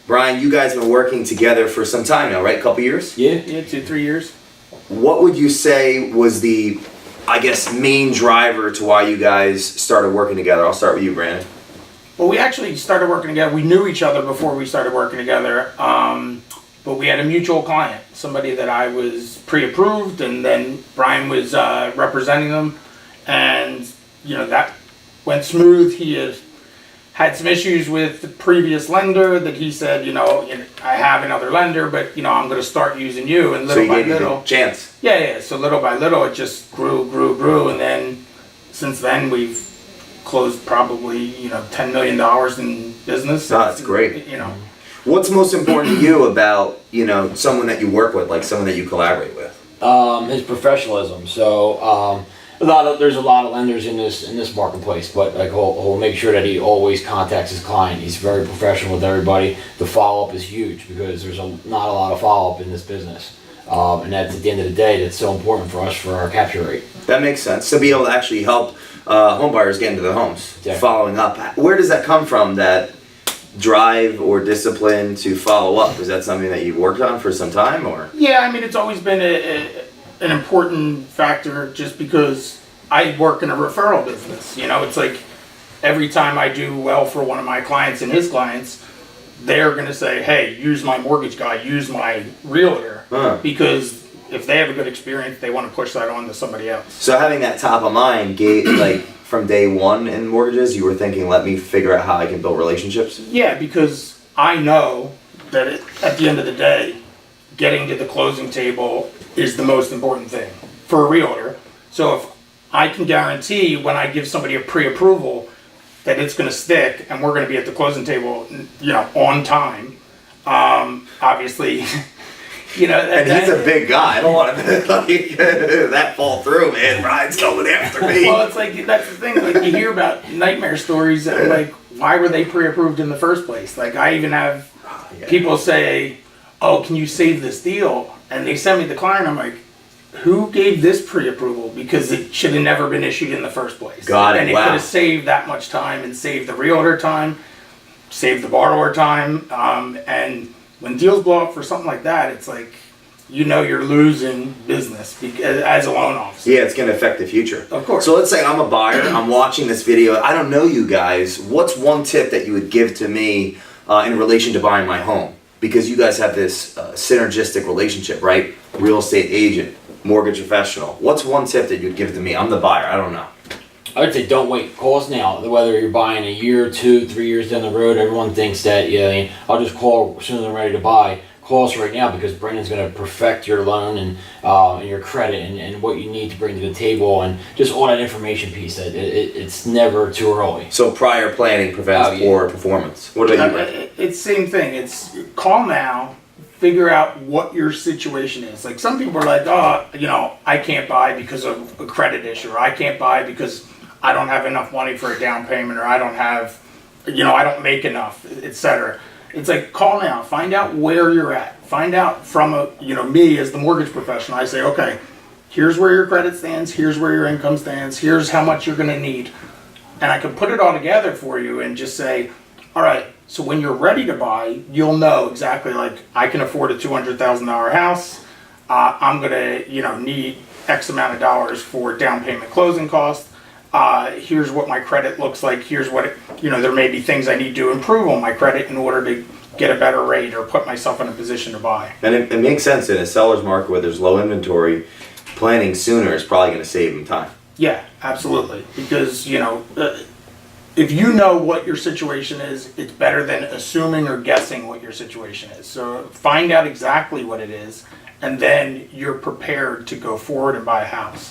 Brian, you guys have been working together for some time now, right? A couple years? Yeah, 2-3 years. What would you say was the, I guess, main driver to why you guys started working together? I'll start with you, Brandon. Well, we actually started working together. We knew each other before we started working together, but we had a mutual client, somebody that I was pre-approved, and then Brian was representing them, and that went smooth. He had some issues with the previous lender that he said, I have another lender, but I'm going to start using you, and little by little, chance. Yeah. So little by little, it just grew, and then since then we've closed probably $10 million in business. Oh, that's great. What's most important to you about someone that you work with, like someone that you collaborate with? His professionalism. So there's a lot of lenders in this marketplace, but like he'll make sure that he always contacts his client. He's very professional with everybody. The follow up is huge because there's not a lot of follow up in this business, and that's at the end of the day that's so important for us for our capture rate. That makes sense. To be able to actually help home buyers get into their homes, Exactly. Following up. Where does that come from? That drive or discipline to follow up? Is that something that you've worked on for some time, or? Yeah, it's always been an important factor just because I work in a referral business. It's like every time I do well for one of my clients and his clients, they're going to say, hey, use my mortgage guy, use my realtor, because if they have a good experience, they want to push that on to somebody else. So having that top of mind, like from day one in mortgages, you were thinking, let me figure out how I can build relationships? Yeah, because I know that at the end of the day, getting to the closing table is the most important thing for a realtor. So if I can guarantee when I give somebody a pre-approval that it's going to stick and we're going to be at the closing table, on time, obviously, and he's a big guy. I don't want to that fall through, man. Brian's coming after me. Well, it's like, that's the thing. Like, you hear about nightmare stories and like, why were they pre-approved in the first place? Like, I even have people say, oh, can you save this deal? And they send me the client. I'm like, who gave this pre-approval? Because it should have never been issued in the first place. Got it. And it could have saved that much time and saved the realtor time, saved the borrower time. And when deals blow up for something like that, it's like, you're losing business as a loan officer. Yeah, it's going to affect the future. Of course. So let's say I'm a buyer. I'm watching this video. I don't know you guys. What's one tip that you would give to me in relation to buying my home? Because you guys have this synergistic relationship, right? Real estate agent, mortgage professional. What's one tip that you'd give to me? I'm the buyer. I don't know. I would say don't wait. Call us now. Whether you're buying a year, 2, 3 years down the road, everyone thinks that I'll just call as soon as I'm ready to buy. Call us right now because Brandon's going to perfect your loan and your credit and what you need to bring to the table and just all that information piece. It's never too early. So prior planning prevents poor performance. What about you, Brandon? It's same thing. It's call now, figure out what your situation is. Like, some people are like, I can't buy because of a credit issue, or I can't buy because I don't have enough money for a down payment, or I don't have, I don't make enough, etc. It's like, call now, find out where you're at. Find out from me as the mortgage professional. I say, okay, here's where your credit stands, here's where your income stands, here's how much you're going to need. And I can put it all together for you and just say, all right, so when you're ready to buy, you'll know exactly, like, I can afford a $200,000 house. I'm going to, need X amount of dollars for down payment closing costs. Here's what my credit looks like. Here's what there may be things I need to improve on my credit in order to get a better rate or put myself in a position to buy. And it makes sense in a seller's market where there's low inventory. Planning sooner is probably going to save them time. Yeah, absolutely. Because, if you know what your situation is, it's better than assuming or guessing what your situation is. So find out exactly what it is, and then you're prepared to go forward and buy a house.